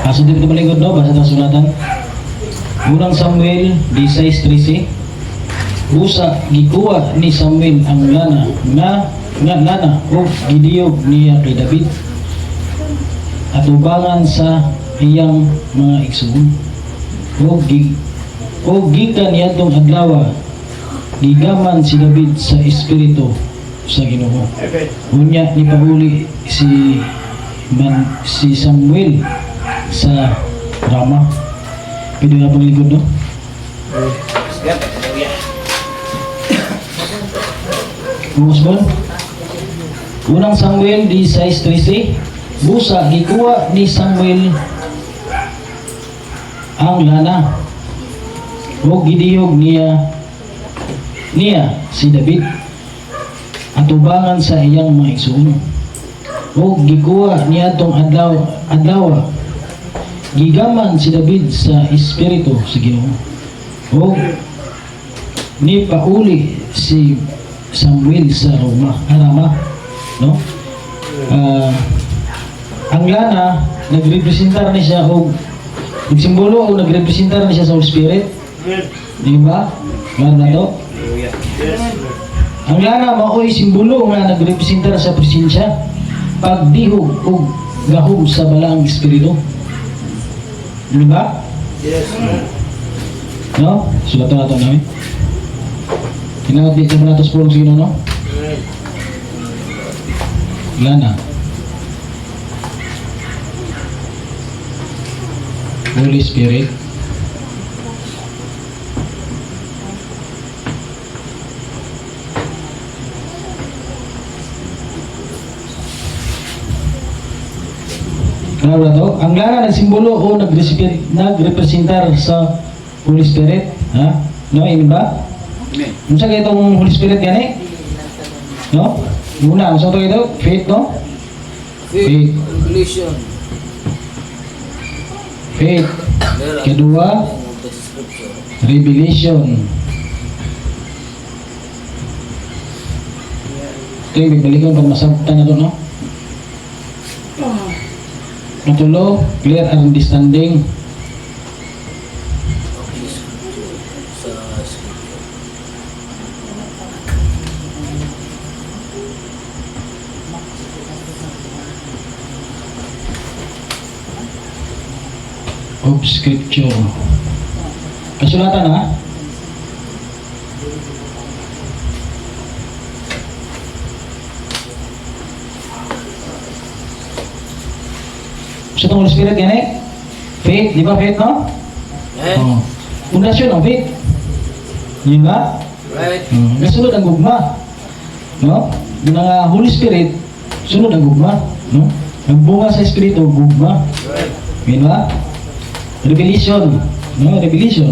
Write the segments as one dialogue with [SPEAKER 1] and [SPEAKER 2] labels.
[SPEAKER 1] Kaso dito malingkod, no? Basa ng sulatan. Unang Samuel 16:13. Busa gikuha ni Samuel ang lana nga lana o gidiyog niya kay David at ubangan sa iyang mga igsuon. O gikan niadtong adlaw gigaman si David sa espiritu sa Ginoo. Unya ni pauli si Samuel sa Rama. Pwede na paglikod, no? Musbon. Unang Samuel 16:13. Busa gikuha ni Samuel ang lana o gidiyog niya si David at ubangan sa iyang mga igsuon. O gikuha niya tong adlaw gigaman si David sa espiritu sa Ginoo. O ni pauli si Samuel sa Rama, no? Ang lana nagrepresentar ni siya o nagsimbolo o nagrepresentar ni siya sa Holy Spirit. Di ba? Klaro na to? Ang lana mao'y simbolo nga nagrepresentar sa presensya, pagdihog o gahom sa balang espiritu. Di ba?
[SPEAKER 2] Yes.
[SPEAKER 1] No? Sulatan natin namin. Tinawag dito mo natin sa pulong sino, no? Lana. Holy Spirit. Klaro na to? Ang lana nagsimbolo o nagrepresentar sa Holy Spirit. Ha? No, yun ba? Ano sa kayo itong Holy Spirit gani? No? Muna, ano sa ito? Faith, no? Faith.
[SPEAKER 2] Revelation.
[SPEAKER 1] Faith. Kedua, revelation. Ito yung bibalikan pag masabtan na ito, no? Natulo, clear understanding. Of Scripture. Kasulatan, ha? Sa itong Holy Spirit, yan eh? Faith, di ba faith, no? Oh. Pundasyon ng faith. Yun ba?
[SPEAKER 2] Right.
[SPEAKER 1] Nasunod ang gugma. No? Yung nga Holy Spirit, sunod ang gugma. No? Nagbunga sa Espiritu, gugma.
[SPEAKER 2] Right.
[SPEAKER 1] Yun ba? Revelation. No? Revelation.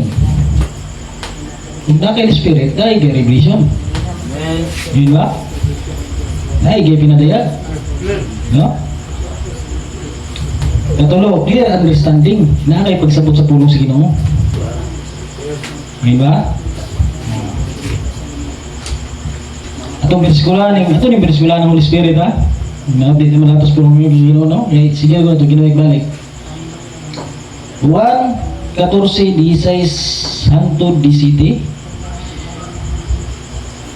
[SPEAKER 1] Kung na kayo Spirit, dahil kayo revelation.
[SPEAKER 2] Amen.
[SPEAKER 1] Yun ba? Dahil kayo pinadayag. No? Katulo, clear understanding na kayo pagsabot sa pulong sa Ginoo. Yun ba? Atong bersikulan ng Holy Spirit, ha? Na-update naman natin sa pulong sa Ginoo, no? Sige ko ito, ginawag-balik. 1:14-16 hangtod 17.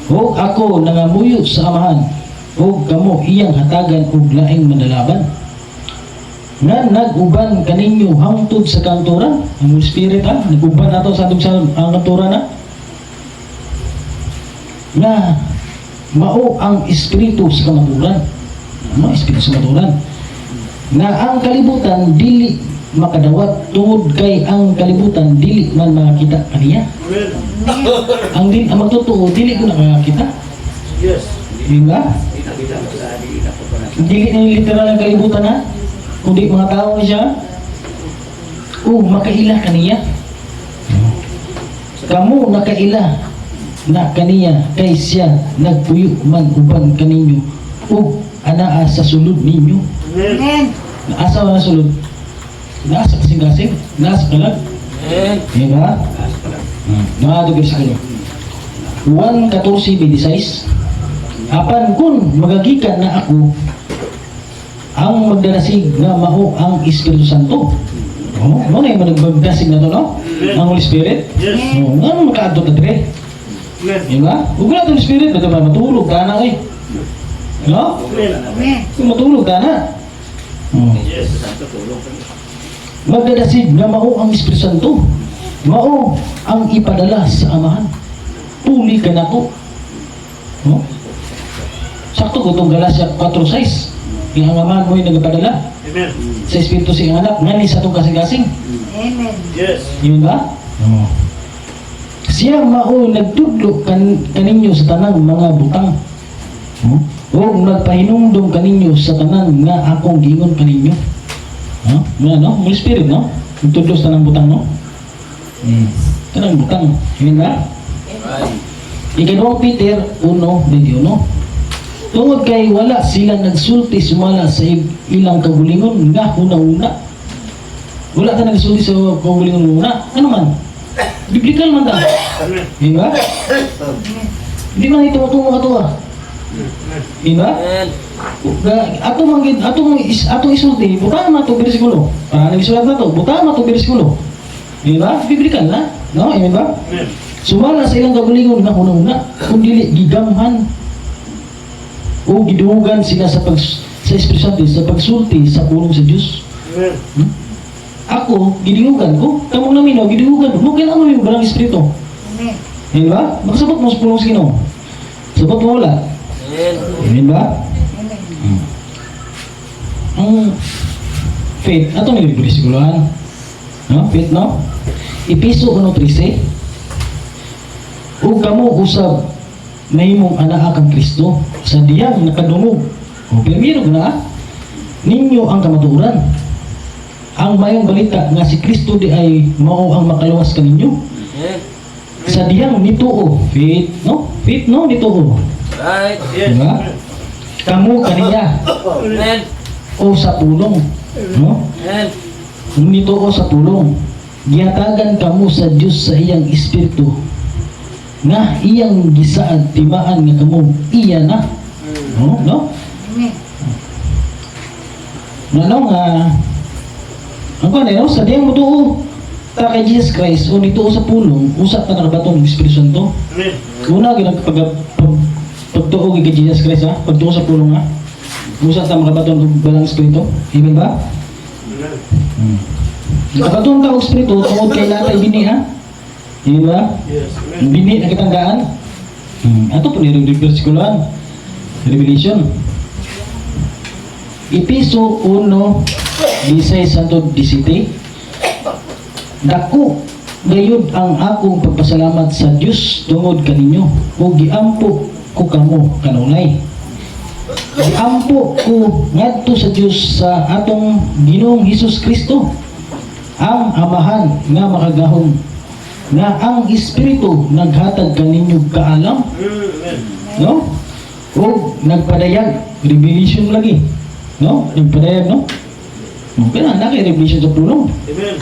[SPEAKER 1] O ako nangamuyo sa amahan, o kamo iyang hatagan og laing manlalaban. Nga nag-uban kaninyo hangtod sa kanturan. Ang Holy Spirit, ha? Nag-uban nato sa atong ang kanturan, ha? Na mao ang espiritu sa kamaturan. Ano espiritu sa kamaturan? Na ang kalibutan dili makadawat tungod kay ang kalibutan dili man makakita kaniya. Ang magtotoo dili ko nakakita.
[SPEAKER 2] Yes.
[SPEAKER 1] Di ba? Dili na literal ang kalibutan, ha? Kundi mga tao ni siya. Makaila kaniya. Kamu nakaila na kaniya kay siya nagpuyo man uban kaninyo anaa sa sulod ninyo.
[SPEAKER 2] Amen.
[SPEAKER 1] Naasa na sulod? Nasa kasing-kasing? Nasa kalag?
[SPEAKER 2] Amen.
[SPEAKER 1] Diba? Mga ito versikulo. 1:14-16. Apan kun magagikan na ako ang magdadasig nga mao ang Espiritu Santo. Oh, ano na yung magdadasig na to, no? Ang Holy Spirit.
[SPEAKER 2] Yes.
[SPEAKER 1] Oh, ano makaadto na dire?
[SPEAKER 2] Amen.
[SPEAKER 1] Di ba? Kung wala itong Spirit, ba't ba matulog ka na eh? No?
[SPEAKER 2] Amen.
[SPEAKER 1] Kung matulog ka na. Oh.
[SPEAKER 2] Yes.
[SPEAKER 1] Magdadasig nga mao ang Espiritu Santo. Mao ang ipadala sa Amahan. Puli ka na ko. No? Sakto ko itong Galatia 4:6. Yung Amahan mo yung nagpadala
[SPEAKER 2] Amen.
[SPEAKER 1] sa Espiritu sa iyang anak. Ngani sa itong kasing-kasing.
[SPEAKER 3] Amen.
[SPEAKER 2] Yes.
[SPEAKER 1] Yun ba? Oo. Siya mao nagtudlo kaninyo sa tanang mga butang. O nagpahinumdum kaninyo sa tanan nga akong giingon kaninyo. Nga no? Holy Spirit no? Nagtudlo sa tanang butang no? Tanang butang. Yun ba? Ikinawang Peter 1:21. Tungod kay wala sila nagsulti sumala sa ilang kagulingon nga una-una. Wala ka nagsulti sa kagulingon una. Ano man? Biblikal man ta.
[SPEAKER 2] Amen.
[SPEAKER 1] Di ba? Hindi man ito ito ah. Di ba? Ato isulti, buta man ito bersikulo. Nagisulat na to, buta man ito bersikulo. Di ba? Biblikal na. No? Di ba?
[SPEAKER 2] Amen.
[SPEAKER 1] Sumala sa ilang kagulingon nga una-una, kung dili gigamhan o giduhugan sila sa Espiritu Santo sa pagsulti sa pulong sa Dios.
[SPEAKER 2] Amen.
[SPEAKER 1] Ako giduhugan ko, kamong namin giduhugan mo kailangan mo yung barang Espiritu.
[SPEAKER 3] Amen.
[SPEAKER 1] Di ba? Magsabot mo sa pulong sa Ginoo. Sabot mo wala. Amen ba?
[SPEAKER 3] Amen.
[SPEAKER 1] Ang faith, ato nagbibisiguluhan. No? Faith, no? Episo 1:13. Ug kamo usab mahimong anak kang Kristo sa diyang nakadungog. O primero na ninyo ang kamatuoran. Ang mayong balita nga si Kristo di ay mao ang makaluwas kaninyo. Sa diyang nituo, faith, no? Faith, no? Nituo.
[SPEAKER 2] Right. Yes.
[SPEAKER 1] Diba? Kamu kaniya
[SPEAKER 2] Amen.
[SPEAKER 1] o sa pulong, no?
[SPEAKER 2] Amen.
[SPEAKER 1] Nituo sa pulong. Gihatagan kamo sa Dios sa iyang espiritu nga iyang gisaad timaan nga kamo iya na. No? No?
[SPEAKER 3] Amen.
[SPEAKER 1] Ano nga ang kanino sa diyang mutuo ta kay Jesus Christ o nituo sa pulong usa ta nakabaton ng Espiritu Santo.
[SPEAKER 2] Amen.
[SPEAKER 1] Una gyud pagtuo kay Jesus Christ ha, pagtuo sa pulong ha. Usa ta makabaton og balang espiritu. Amen ba?
[SPEAKER 2] Amen.
[SPEAKER 1] Nakabaton ta og espiritu tungod kay natay bini ha. Amen ba?
[SPEAKER 2] Yes. Amen.
[SPEAKER 1] Bini na kitanggaan. Ato po ni bersikulan. Revelation. Episo 1:16-17. Dako gayud ang akong pagpasalamat sa Dios tungod kaninyo ug giampo ko kamo kanunay. Giampo ko ngadto sa Dios sa atong Ginoong Hesus Kristo ang Amahan nga makagahom nga ang Espiritu naghatag kaninyo kaalam,
[SPEAKER 2] Amen.
[SPEAKER 1] no? O nagpadayag, revelation lagi, no? Nagpadayag, no? Okay na, naki-revelation sa pulong.
[SPEAKER 2] Amen.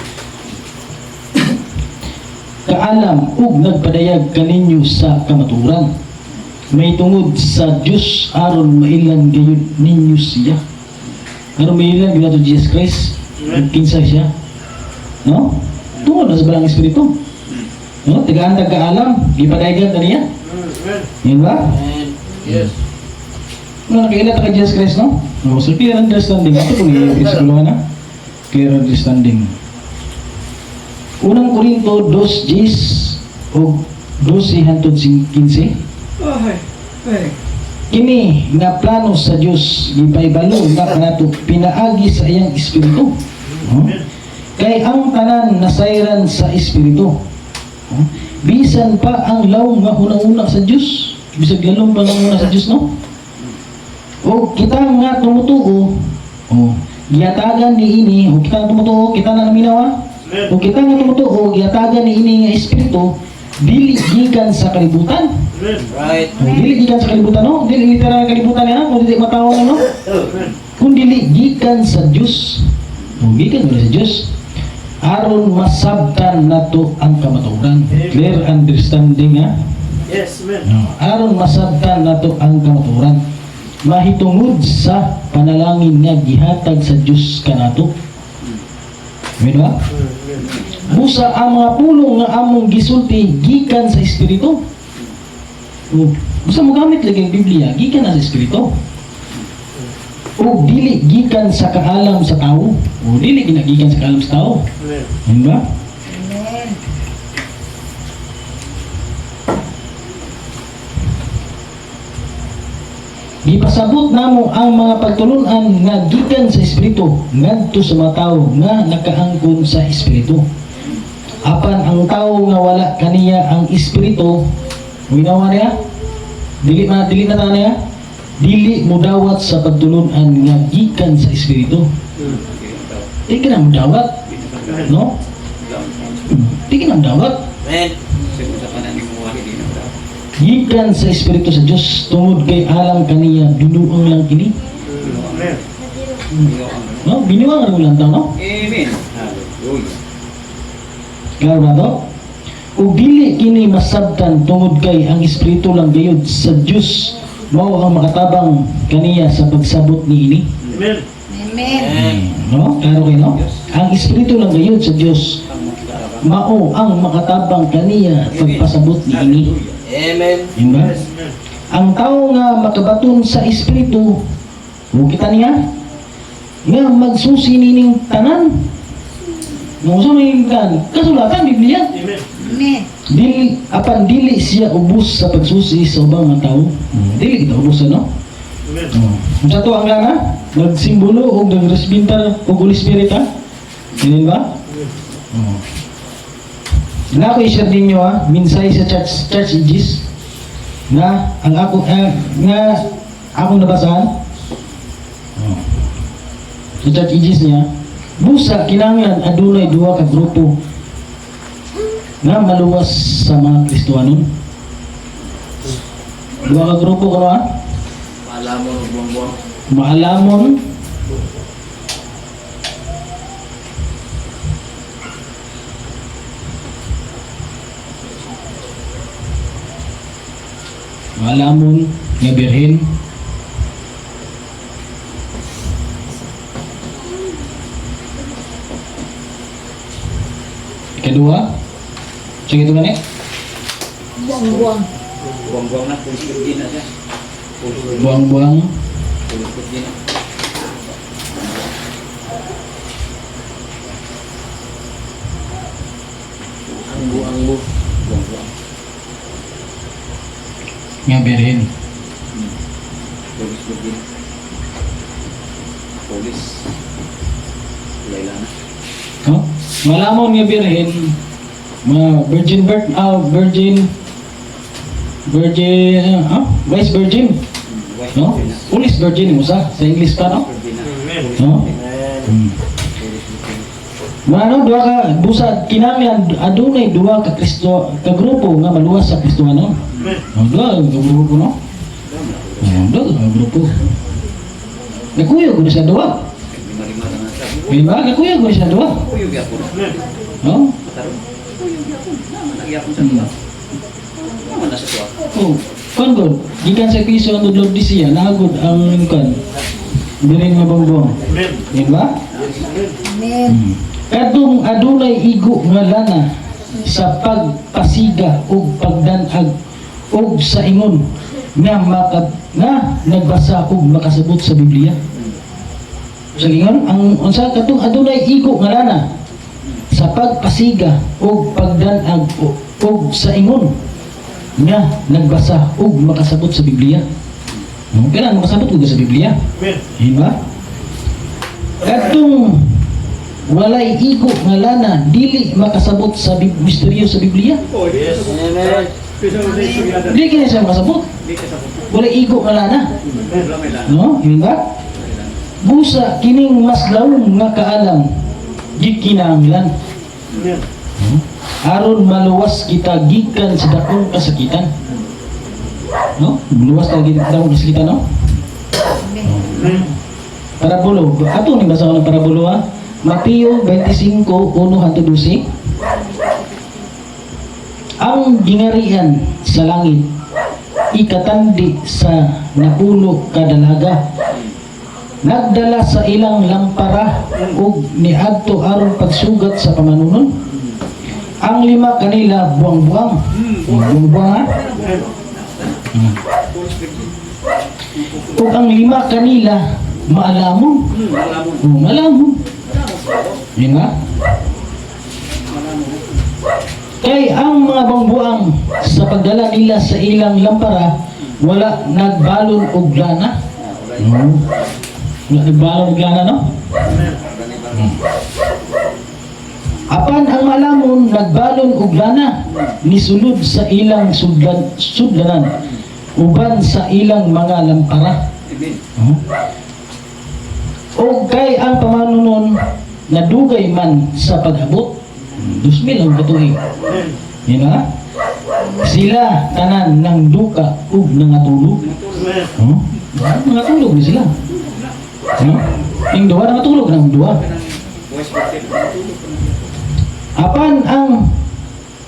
[SPEAKER 1] Kaalam ug nagpadayag kaninyo sa kamaturan. May tungod sa Dios aron mailan gayud ninyo siya. Aron mailan gayud to Jesus Christ. Nagkinsa siya. No? Tungod na sa balang espiritu. No? Tigaan kaalam, ipadayagan kaniya.
[SPEAKER 2] Amen.
[SPEAKER 1] Yun ba?
[SPEAKER 2] Amen. Yes.
[SPEAKER 1] No, nakailan ka Jesus Christ, no? No, so clear understanding. Ito po yung isikuluhan, ha? Clear understanding. Unang Korinto 2:10 o 12:15. Kini nga plano sa Dios gipaibalo nga kanato pinaagi sa iyang espiritu. Kay ang tanan nasayran sa espiritu. Bisan pa ang law nga una-una sa Dios. Bisag lalong pa nga una sa Dios, no? O kita nga tumutuo, giyatagan ni ini, o kita tumutuo, kita na naminaw ha? O kita nga tumutuo, giyatagan ni ini nga espiritu, dili gikan sa kalibutan.
[SPEAKER 2] Amen. Right.
[SPEAKER 1] O, dili gikan sa kalibutan, no? Dili literal kalibutan niya, o dili matao na, no?
[SPEAKER 2] Amen.
[SPEAKER 1] Kung dili gikan sa Dios, o gikan sa Dios, aron masabtan nato ang kamatuoran. Clear understanding ha?
[SPEAKER 2] Yes. Amen.
[SPEAKER 1] Aron masabtan nato ang kamatuoran. mahitungod sa panalangin nga gihatag sa Dios kanato. Amen ba? Busa ang mga pulong nga among gisulti gikan sa Espiritu. Busa mo gamit lagi ang Biblia, gikan na sa Espiritu. O dili gikan sa kaalam sa tao. O dili ginagikan sa kaalam sa tao. Amen ba?
[SPEAKER 3] Amen.
[SPEAKER 1] Gipasabot namo ang mga pagtulunan nga gikan sa Espiritu ngadto sa mga tao nga nakaangkon sa Espiritu. Apan ang tao nga wala kaniya ang Espiritu, ginawa niya, dili na ta niya, dili mo dawat sa pagtulunan nga gikan sa Espiritu. Di ka na mo dawat, no? Di ka na mo dawat.
[SPEAKER 2] Amen.
[SPEAKER 1] Gikan sa Espiritu sa Dios tungod kay alang kaniya binuang lang kini. No, binuang lang taw, no?
[SPEAKER 2] Amen. Hallelujah.
[SPEAKER 1] Klaro ba to? O dili kini masabtan tungod kay ang Espiritu lang gayud sa Dios mao ang makatabang kaniya sa pagsabot niini.
[SPEAKER 2] Amen.
[SPEAKER 3] Amen.
[SPEAKER 1] No? Klaro kayo, no? Ang Espiritu lang gayud sa Dios mao ang makatabang kaniya pagpasabot niini.
[SPEAKER 2] Amen.
[SPEAKER 1] Diba? Ang tao nga makabaton sa Espiritu, o kita niya, nga magsusi nining tanan. Nung susi kan, kasulatan Biblia.
[SPEAKER 3] Amen.
[SPEAKER 1] Dili siya ubos sa pagsusi sa ubang mga tao. Dili kita ubos, ano? Kung sa to ang lana, nagsimbolo o nagresbintar o Holy Spirit, ha? Ganyan ba? Na ako i-share ninyo minsay sa church ages na ang ako nga akong nabasahan sa church ages niya busa kinahanglan adunay duha ka grupo nga maluwas sa mga Kristiyanon. Duha ka grupo ko
[SPEAKER 2] Maalamon o buwang-buwang.
[SPEAKER 1] maalamon maalamon nga birhen kedua sige ito gani
[SPEAKER 3] Buang-buang.
[SPEAKER 2] Buwang-buwang na. Pulis din na siya.
[SPEAKER 1] buang-buang
[SPEAKER 2] Pulis din na. Anggo-anggo. Buwang-buwang.
[SPEAKER 1] nga birhen
[SPEAKER 2] Pulis din. Pulis. Layla na.
[SPEAKER 1] no? Malamon nga birhen mga vice virgin no? Police virgin mo sa English pa no? No? Mano duha ka busa kinahanglan adunay duha ka Kristo ka grupo nga maluwas sa Kristiyano. No, duha ka grupo no? Duha ka grupo. Nagkuyog ko na sa duha.
[SPEAKER 2] Lima-lima na siya.
[SPEAKER 1] Di ba? Nagkuyog ko na sa duha.
[SPEAKER 2] Uyog ako.
[SPEAKER 1] No?
[SPEAKER 2] Katarong. Uyog ako. Nagyakon sa tuwa. Naman na sa tuwa.
[SPEAKER 1] Oh, kon god, gikan sa piso ang tudlog di siya, nagod ang kon. Biring nga bongbong. Di ba?
[SPEAKER 3] Amen.
[SPEAKER 1] Kadung adunay igo nga lana sa pagpasiga ug pagdanag ug sa ingon nga nagbasa ug makasabot sa Biblia. Sa ingon ang unsa kadung adunay igo nga lana sa pagpasiga ug pagdanag ug sa ingon nga nagbasa ug makasabot sa Biblia. Kailangan makasabot ug sa Biblia. Diba? Kadung walay igo nga lana dili makasabot sa misteryo sa Biblia.
[SPEAKER 2] Amen.
[SPEAKER 1] Dili kini siya makasabot. Walay igo nga lana. No? Diba? Busa kining mas lawom nga kaalam gikinahanglan. Aron maluwas kita gikan sa dakong kasakitan. No? Maluwas ta kita dakong kasakitan, no?
[SPEAKER 3] Amen.
[SPEAKER 1] Parabulo. Ato ni basa ko ng parabulo ha. Mateo 25:1-12. Ang gingarian sa langit ikatandi sa napulo kadalaga. Nagdala sa ilang lampara ug niadto aron pagsugat sa pamanunon. Ang 5 kanila buang-buang. Buang-buang ha? Ug ang 5 kanila maalamon. Maalamon. Yun nga. Kay ang mga bangbuang sa pagdala nila sa ilang lampara wala nagbalon og lana. Wala nagbalon og lana, no? Apan ang malamon nagbalon og lana nisulod sa ilang sudlanan uban sa ilang mga lampara. O kay ang pamanunon nadugay man sa pag-abot 2,000 ang katuig. Yan na. Sila tanan ng duka ug nangatulog. Nangatulog ni sila. Yung duwa nangatulog ng duwa.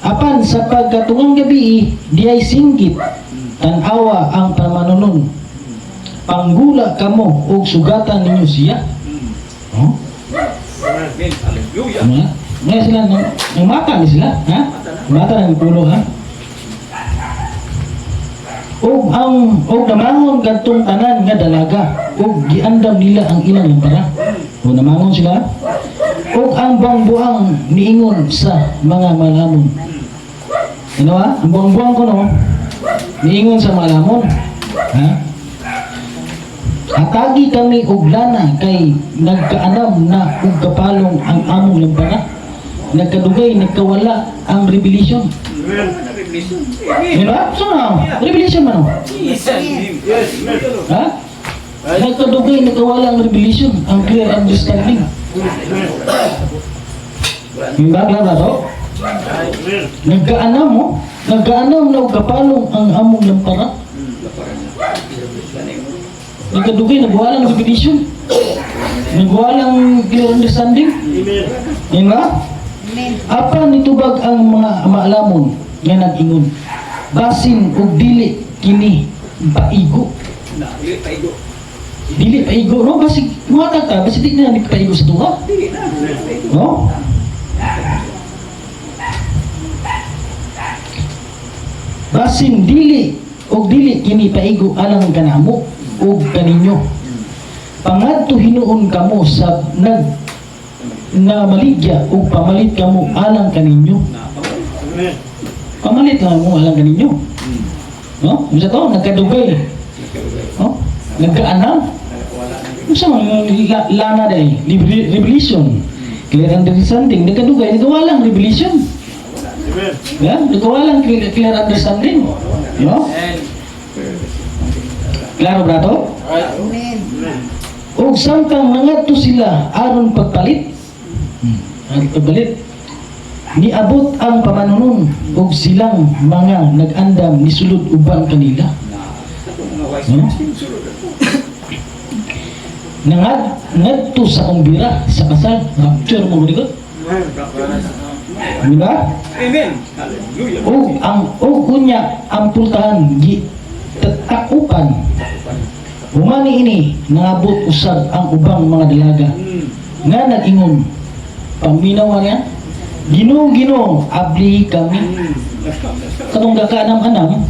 [SPEAKER 1] Apan sa pagkatungang gabi diay singgit tanawa ang pamanunon. Panggula kamo ug sugatan ninyo siya.
[SPEAKER 2] Hallelujah.
[SPEAKER 1] Ngayon sila, ng mata ni sila, ha? Mata ng pulo, ha? Og namangon kadtong tanan nga dalaga, og giandam nila ang ilang lampara. O namangon sila, og ang buang-buang niingon sa mga malamon. Ano ha? Ang buang-buang ko, no? Niingon sa malamon. Ha? Atagi kami og lana kay nagkaanam na og kapalong ang among lampara. Nagkadugay, nagkawala ang revelation. Diba? So na, revelation man o. Ha? Nagkadugay, nagkawala ang revelation, ang clear understanding. Yung bagla ba to? Nagkaanam mo, nagkaanam na og kapalong ang among lampara. Nagkadugay, nagwalang revelation. Nagwalang clear understanding. Yan ba? Apa nitubag ang mga maalamon nga nag-ingon. Basin og dili kini paigo. Dili paigo, no? Basig, muhatag ka, basig di na paigo sa tuwa. No? Basin dili og dili kini paigo alang kanamo og kaninyo. Pangadto hinuon kamo sa na maligya o pamalit kamo alang kaninyo. Pamalit lang mo alang kaninyo. No? Bisa to, nagkadugay. No? Nagkaanam. Bisa lana day, revelation. Clear understanding. Nagkadugay, nagawalang revelation. Yeah? Nagawalang clear understanding. No? Klaro ba to? O samtang nangadto sila aron pagpalit. Ang pagbalit, niabot ang pamanunon ug silang mga nag-andam ni sulod uban kanila. Ngadto sa umbira sa kasal, rapture mo gud. Diba?
[SPEAKER 2] Amen. Hallelujah.
[SPEAKER 1] Unya ang pultahan gi tatakupan. Humani ini nangabot usab ang ubang mga dalaga nga nag-ingon. Paminawa niya, Ginoo, abli kami. Katong gakaanam-anam,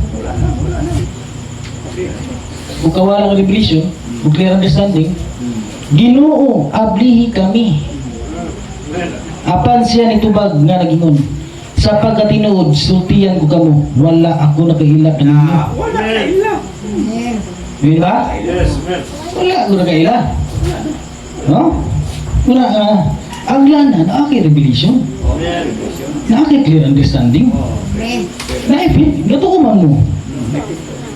[SPEAKER 1] o kawalang revelation, o clear understanding, Ginoo, ablihi kami. Apan siya nitubag nga nagingon, sa pagkatinuod, sultiyan ko kamo, wala ako nakahilap na ninyo.
[SPEAKER 2] Wala ka ilang.
[SPEAKER 1] Diba? Wala ako nakahilap. No? Wala, ang lana na aking revelation, na aking clear understanding, naipin, natukuman mo.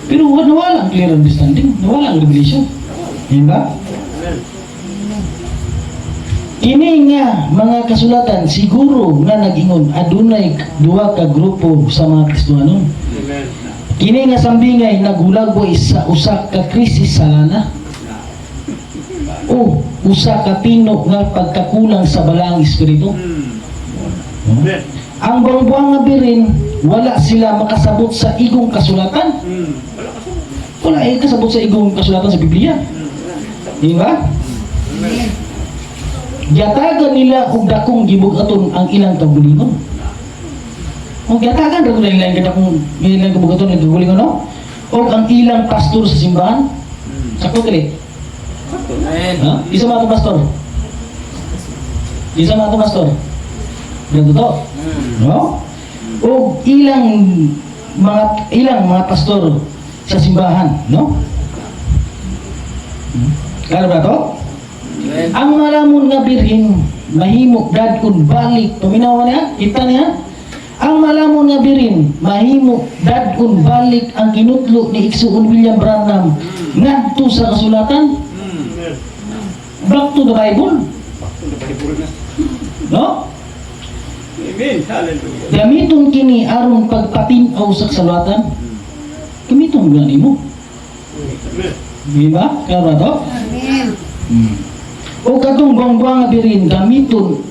[SPEAKER 1] Pero nawala ang clear understanding, nawala ang revelation. Diba? Kini nga mga kasulatan siguro nga nag-ingon adunay duha ka grupo sa mga Kristiyanon. Kini nga sambingay nagulagway sa usa ka krisis sa lana. O usa ka tino nga pagkakulang sa balaang espiritu. Ang buang-buang nga birin wala sila makasabot sa igong kasulatan. Wala ay kasabot sa igong kasulatan sa Biblia. Di ba?
[SPEAKER 3] Amen.
[SPEAKER 1] Yatagan nila og dakong gibugaton ang ilang kabulingon. O yatagan ra gud ilang gibugaton ang kabulingon, no? O ang ilang pastor sa simbahan. Sakto dili.
[SPEAKER 2] Amen.
[SPEAKER 1] Ha? Isa mga pastor. Isa mga pastor. Ganito to. No? O ilang mga pastor sa simbahan, no? Kaya ba to?
[SPEAKER 2] Amen.
[SPEAKER 1] Ang malamon nga birhin mahimo dadkon balik. Paminawa niya, kita niya. Ang malamon nga birhin mahimo dadkon balik ang kinutlo ni Igsoon William Branham ngadto sa kasulatan. Back to the Bible, no?
[SPEAKER 2] Amen. Hallelujah.
[SPEAKER 1] Gamiton kini aron pagpatinaw sa kasulatan. Gamiton ba nimo? Di ba? Kaya ba to?
[SPEAKER 3] Amen.
[SPEAKER 1] O katong buwang-buwang nga birin gamiton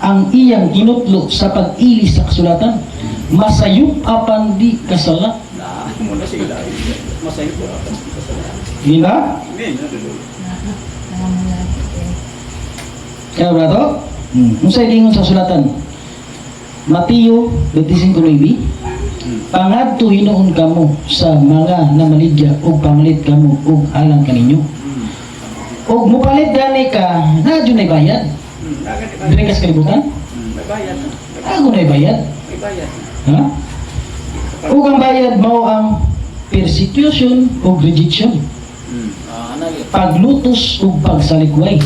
[SPEAKER 1] ang iyang kinutlo sa pag-ili sa kasulatan. Masayop apan di kasala.
[SPEAKER 2] Mo na sila. Masayo po ako.
[SPEAKER 1] Di ba?
[SPEAKER 2] Amen. Hallelujah.
[SPEAKER 1] Kaya ba to? Kung sa ilingon sa kasulatan, Mateo 25:9, pangadto hinuon kamo sa mga namaligya ug pamalit kamo ug alang kaninyo. Og mupalit gani ka, na dyan ay bayad. Dire ka sa kalibutan?
[SPEAKER 2] May bayad.
[SPEAKER 1] Ako na bayad.
[SPEAKER 2] May bayad.
[SPEAKER 1] Ha? Ug ang bayad mao ang persecution ug rejection. Paglutos ug pagsalikway.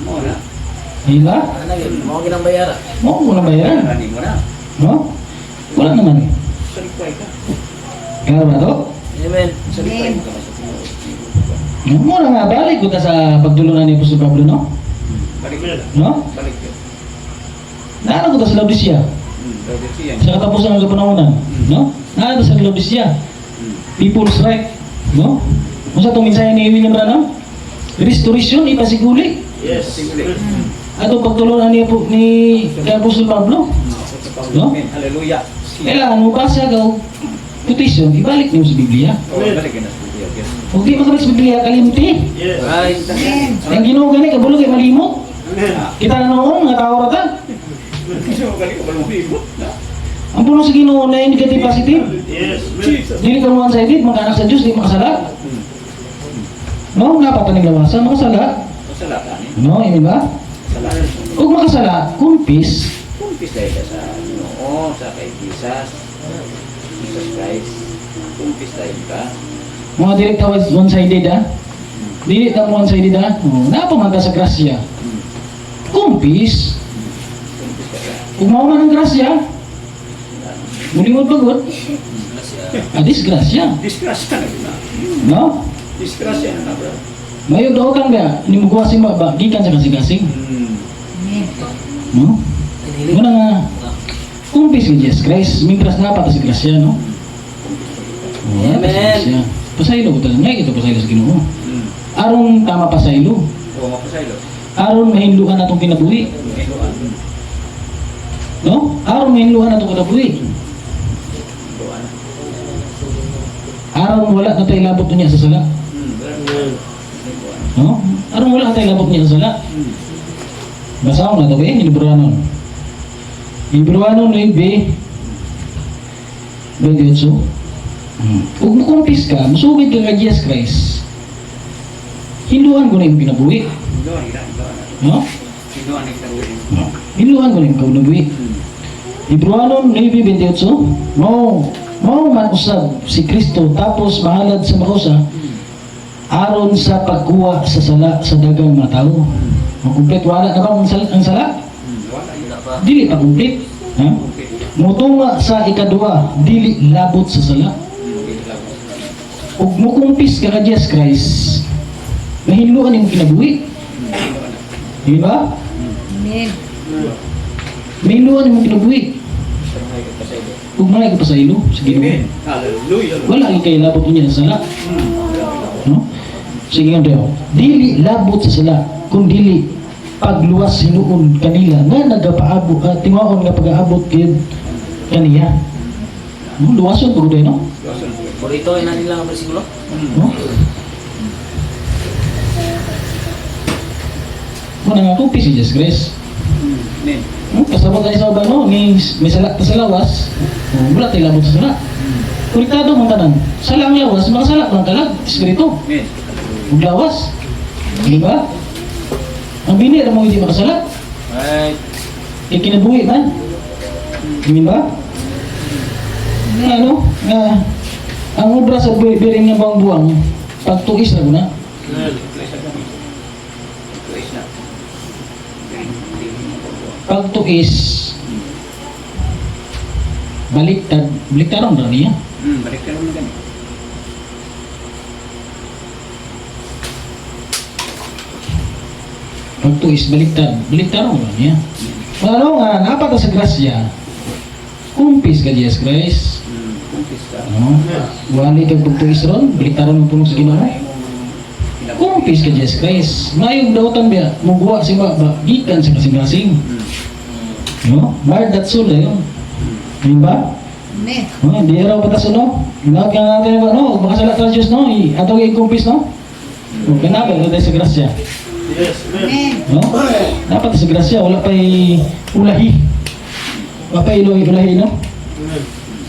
[SPEAKER 2] Mo na.
[SPEAKER 1] Diba?
[SPEAKER 2] Mo ginang bayaran.
[SPEAKER 1] Mo mo na bayaran.
[SPEAKER 2] Ani mo na.
[SPEAKER 1] No? Wala naman.
[SPEAKER 2] Salikway ka.
[SPEAKER 1] Kaya ba to?
[SPEAKER 2] Amen. Salikway ka.
[SPEAKER 1] Mo na nga balik ko ta sa pagtulungan ni Apostol Pablo, no?
[SPEAKER 2] Balik ka.
[SPEAKER 1] No?
[SPEAKER 2] Balik ka.
[SPEAKER 1] Naano ko ta sa Laodicea.
[SPEAKER 2] Balik siya.
[SPEAKER 1] Sa katapusan ng kapanahonan, no? Naano sa Laodicea. People's right, no? Kung sa itong mensahe ni William Branham, restoration, ipasiguli.
[SPEAKER 2] Yes. Siguli.
[SPEAKER 1] Ato pagtulungan ni Apostol Pablo. No?
[SPEAKER 2] Amen. Hallelujah.
[SPEAKER 1] Kailangan mo basa ka o quotation, ibalik niyo sa Biblia.
[SPEAKER 2] Oh, balik ka na sa Biblia. Yes.
[SPEAKER 1] Huwag di makabalik sa Biblia, kalimti.
[SPEAKER 2] Yes. Right.
[SPEAKER 3] Amen.
[SPEAKER 1] Ang ginoo gani, kabulog ay malimot. Kita na noon, mga tao rata.
[SPEAKER 2] Kasi mo gali ka ba lumibot na?
[SPEAKER 1] Ang puno sa ginoo na indicative positive.
[SPEAKER 2] Yes. Jesus.
[SPEAKER 1] Dili ka one-sided, magkaanak sa Diyos, di makasala. No, napataning lawasan, makasala.
[SPEAKER 2] Masala ka ni.
[SPEAKER 1] No, ini ba?
[SPEAKER 2] Masala.
[SPEAKER 1] Huwag makasala, kumpis.
[SPEAKER 2] Kumpis dahil ka sa Ginoo, sa kay Jesus. Jesus Christ. Kumpis dahil ka.
[SPEAKER 1] Mga direct tawag one-sided, ha? Dili ka one-sided, ha? Napamanta sa grasya. Kumpis.
[SPEAKER 2] Kumpis ka ka.
[SPEAKER 1] Kung mauman ang grasya, mulimod pagod. Disgrasya.
[SPEAKER 2] Disgrasya na gina.
[SPEAKER 1] No?
[SPEAKER 2] Disgrasya na bro.
[SPEAKER 1] Mayo daotan ka, inimuguasin mo, ba, gikan sa kasing-kasing.
[SPEAKER 3] Amen.
[SPEAKER 1] No? Muna nga, kumpis ni Jesus Christ, mingkras nga pa sa grasya, no? Amen. Pasaylo ko talaga, ngayon ito pasaylo sa Ginoo. Arong tama pasaylo.
[SPEAKER 2] Oo, mapasaylo.
[SPEAKER 1] Aron mahinluan atong kinabuhi. No? Aron mahinluan atong kinabuhi. Aron wala na tayo labot niya sa sala. No? Aron wala na tayo labot niya sa sala. Basaw na ito eh, Libroanon. Libroanon 9:28. Kung mukumpis ka, musugid ka kay Jesus Christ, hinluan ko na yung kinabuhi. No? Hinluan ko na yung kinabuhi. Libroanon 9:28. Mao man usab si Kristo tapos mahalad sa mahusa aron sa pagkuha sa sala sa dagang mga tao. Makumplit wala na ba ang sala? Dili pa kumplit. Ha? Mutunga sa ikaduha, dili labot sa sala. Ug mukumpis ka kay Jesus Christ, mahinluan yung kinabuhi. Di ba?
[SPEAKER 3] Amen.
[SPEAKER 1] Mahinluan yung kinabuhi. Ug mga ipasaylo sa Ginoo.
[SPEAKER 2] Hallelujah.
[SPEAKER 1] Wala ang kay labot niya sa sala. No? Sige nga daw. Dili labot sa sala, kung dili pagluwas hinuon kanila nga nagapaabot timaon nga pag-aabot kid kaniya. No, luwason pag no?
[SPEAKER 4] Por ito ay nila ang bersikulo.
[SPEAKER 1] No? Muna nga kumpis si Jesus Christ.
[SPEAKER 2] Amen.
[SPEAKER 1] Kasabot tayo sa uban, no? May salak ta sa lawas. Wala tayo labot sa salak. Kuliktado mong tanan. Sala ang lawas, makasalak ng talag. Espiritu.
[SPEAKER 2] Amen.
[SPEAKER 1] Huwag lawas. Di ba? Ang binir mo hindi makasalak.
[SPEAKER 2] Right.
[SPEAKER 1] Kinabuhi man. Di ba? Ano? Ang obra sa biring nga bang buwang, pagtuis na muna. Pagtuis, baliktaron na niya.
[SPEAKER 2] Balik ka naman ganun.
[SPEAKER 1] Pagtuis, baliktaron na niya. Ano nga, napata sa grasya, kumpis ka Jesus Christ.
[SPEAKER 2] Kumpis ka.
[SPEAKER 1] Ano? Wali kang pagtuis ron, baliktaron mo punong sa ginawa. Kumpis ka Jesus Christ. Mayong dautan biya, mugwa si ba, gikan sa kasing-kasing. No? Bard that soul na yun. Di ba?
[SPEAKER 3] Amen.
[SPEAKER 1] Di raw batas no? Ingat ka natin ba no? Makasalat sa Diyos no? Ato kay kumpis no? Huwag ka na ba? Sa grasya.
[SPEAKER 3] Amen.
[SPEAKER 1] No? Dapat sa grasya, wala pa'y ulahi. Wala pa'y ulahi no?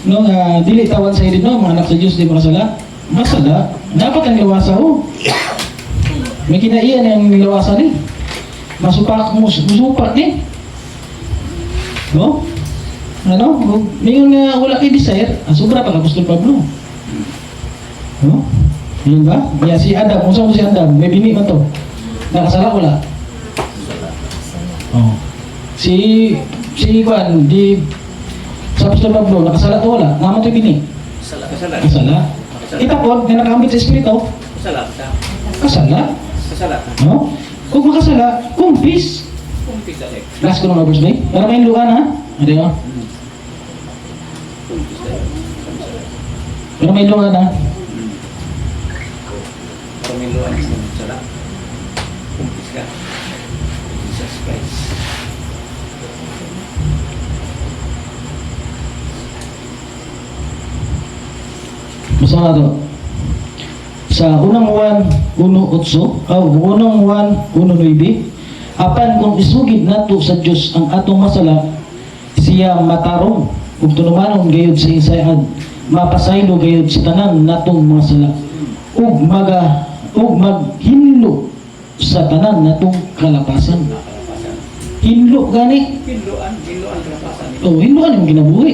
[SPEAKER 1] No, dili tawan sa edit no? Mga anak sa Diyos di makasala. Masala. Dapat ang liwasa ho. May kinaiyan ang liwasa ni. Masupak ni. No? Ano? Ngayon nga wala kay desire, sobra pa Apostol Pablo. No? Yun ba? Kaya si Adam, kung saan mo si Adam, may bini man to. Nakasala wala? Oh. Si Juan, sa Apostol Pablo, nakasala to wala? Naman to bini?
[SPEAKER 2] Kasala.
[SPEAKER 1] Kasala. Itapod, na nakambit sa Espiritu,
[SPEAKER 2] Kasala ka.
[SPEAKER 1] kasala.
[SPEAKER 2] Kasala ka.
[SPEAKER 1] No? Kung makasala, kumpis.
[SPEAKER 2] Kumpis ka.
[SPEAKER 1] Last ko ng birthday. Para may luhan ha? Ano yun?
[SPEAKER 2] Kumpis ka.
[SPEAKER 1] Pero may luhan ha?
[SPEAKER 2] Pamiluan sa sala. Kumpis ka. Jesus Christ.
[SPEAKER 1] Basta na to. Sa unang Juan 1:8, unang Juan 1:9, apan kung isugid nato sa Dios ang atong masala, siya matarong ug tunumanon gayud sa insayad, mapasaylo gayud sa tanan natong mga sala, ug maghinlo sa tanan natong kalapasan.
[SPEAKER 2] Nakalapasan.
[SPEAKER 1] Hinlo gani.
[SPEAKER 2] Hinluan kalapasan.
[SPEAKER 1] Oh, hinloan yung ginabuhi.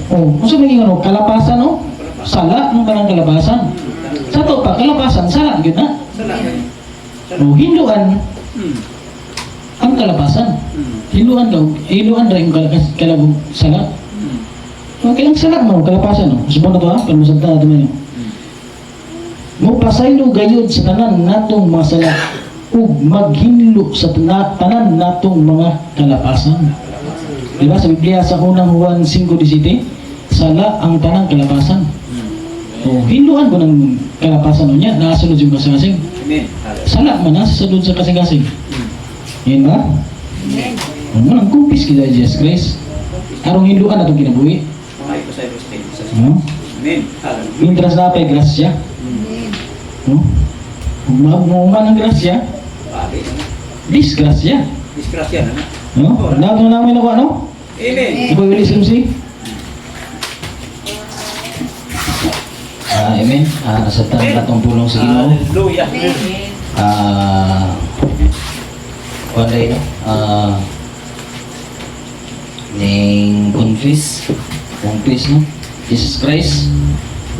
[SPEAKER 1] Oh, kung sa may ano, kalapasan no? Sala ang kanang kalapasan. Sa to pa, kalapasan, sala gyud na.
[SPEAKER 2] Sala ka.
[SPEAKER 1] Oh, hinluan ang kalapasan. Hinluan daw, hinluan daw yung kalabog sala. Okay lang sala mo, kalapasan no. Subon na to ha, pero masagta na ito man yun. Mo pasaylo gayud sa tanan natong mga sala ug maghinlo sa tanan natong mga kalapasan. Diba sa Biblia sa unang Juan 5:17, sala ang tanang kalapasan. O, hinluan ko ng kalapasan niya, nakasunod yung kasing-kasing.
[SPEAKER 2] Amen.
[SPEAKER 1] Sala man, nasa sunod sa kasing-kasing. Yan ba?
[SPEAKER 3] Amen.
[SPEAKER 1] Ano, ang kumpis kita Jesus Christ. Arong hinluan na itong kinabuhi.
[SPEAKER 2] Mga ipasayros kay Jesus.
[SPEAKER 1] No?
[SPEAKER 2] Amen. Hallelujah.
[SPEAKER 1] Mintras na pa'y grasya.
[SPEAKER 3] Amen.
[SPEAKER 1] No? Kung mahuman ang grasya,
[SPEAKER 2] Pali na.
[SPEAKER 1] disgrasya.
[SPEAKER 2] Disgrasya na.
[SPEAKER 1] No? Nato na namin ako ano?
[SPEAKER 2] Amen.
[SPEAKER 1] Ikaw yung lisim amen. Nasabtan ang katong pulong sa Ginoo.
[SPEAKER 2] Hallelujah.
[SPEAKER 3] Amen.
[SPEAKER 4] Kuanday no? Ning confess no? Jesus Christ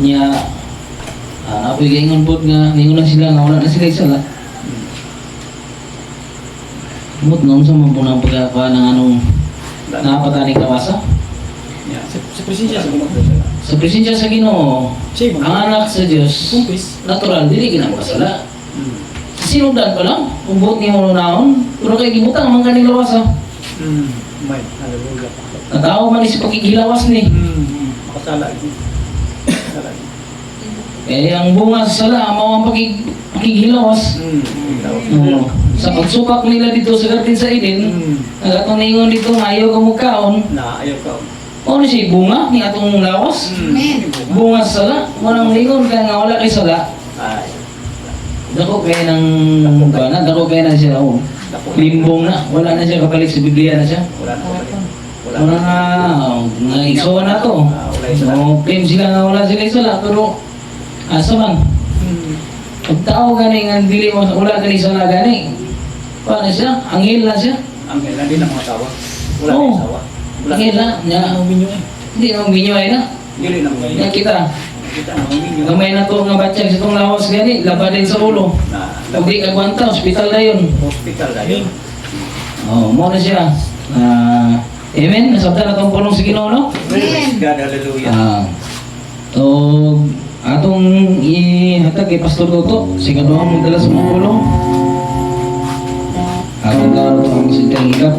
[SPEAKER 4] niya apoy gaingon pod nga ningon na sila nga wala na sila isala. Mut nung sa mga punang pagkakawa ng anong napatani kawasa
[SPEAKER 2] Yeah.
[SPEAKER 5] Sa presensya sa
[SPEAKER 4] sa presensya sa Ginoo
[SPEAKER 5] Siya,
[SPEAKER 4] ang anak sa Dios
[SPEAKER 5] kumpis.
[SPEAKER 4] natural dili ginapasala. Sa sinugdan pa lang kung buot niya mo naon pero kay gibutang man kaning lawasa.
[SPEAKER 5] May, hallelujah.
[SPEAKER 4] Natao man si pagkigilawas ni.
[SPEAKER 5] Makasala. Makasala.
[SPEAKER 4] Eh ang bunga sa sala mao ang pagkigilawas. Sa pagsukak nila dito sa Garden sa Eden, ang atong ningon dito nga ayaw ka mugkaon.
[SPEAKER 2] Na ayaw ka.
[SPEAKER 4] Ano si bunga ni atong lawas?
[SPEAKER 3] Amen.
[SPEAKER 4] Bunga sa sala. Walang lingon kaya nga wala kay sala.
[SPEAKER 2] Ay.
[SPEAKER 4] Dako kaya ng bana, dako kaya na siya. Oh. Limbong na. Wala na siya kapalit sa Biblia na siya.
[SPEAKER 2] Wala na pala.
[SPEAKER 4] Wala na, naigsoon na to.
[SPEAKER 2] Wala isa na.
[SPEAKER 4] No, claim sila nga wala sila sala, pero asa man? Pag tao gani nga dili mo wala kani sala gani. Paano siya? Anghel na siya.
[SPEAKER 2] Ang ganda din ang mga tawa. Wala
[SPEAKER 4] Oo.
[SPEAKER 2] na isawa. Wala
[SPEAKER 4] Anghel na. Nya, hindi na binyoy na.
[SPEAKER 2] Dili na mo.
[SPEAKER 4] Nya kita.
[SPEAKER 2] Kita na mo minyo.
[SPEAKER 4] Gamay na to nga batyag sa itong lawas gani, laba din sa ulo.
[SPEAKER 2] Na
[SPEAKER 4] Pag di kagwanta, hospital na yun.
[SPEAKER 2] hospital na yun.
[SPEAKER 4] Oh, mo na siya. Amen. Nasabta na itong pulong si Ginoo, no?
[SPEAKER 2] Praise God, hallelujah.
[SPEAKER 4] So, atong ihatag kay Pastor Toto, si kaduhang magdala sa mga pulong. Atong gawin ito ang sintang higap.